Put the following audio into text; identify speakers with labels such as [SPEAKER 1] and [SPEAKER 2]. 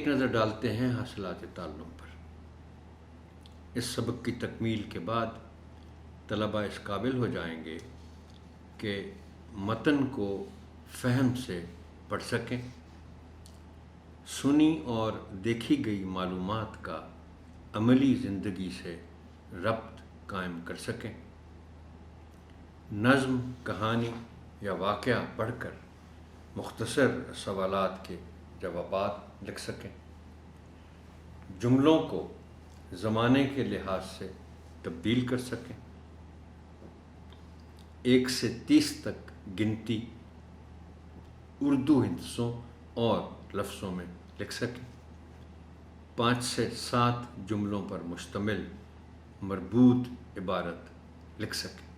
[SPEAKER 1] ایک نظر ڈالتے ہیں حاصلات تعلم پر۔ اس سبق کی تکمیل کے بعد طلبہ اس قابل ہو جائیں گے کہ متن کو فہم سے پڑھ سکیں، سنی اور دیکھی گئی معلومات کا عملی زندگی سے ربط قائم کر سکیں، نظم، کہانی یا واقعہ پڑھ کر مختصر سوالات کے جوابات لکھ سکیں، جملوں کو زمانے کے لحاظ سے تبدیل کر سکیں، 1 سے 30 تک گنتی اردو ہندسوں اور لفظوں میں لکھ سکیں، 5 سے 7 جملوں پر مشتمل مربوط عبارت لکھ سکیں۔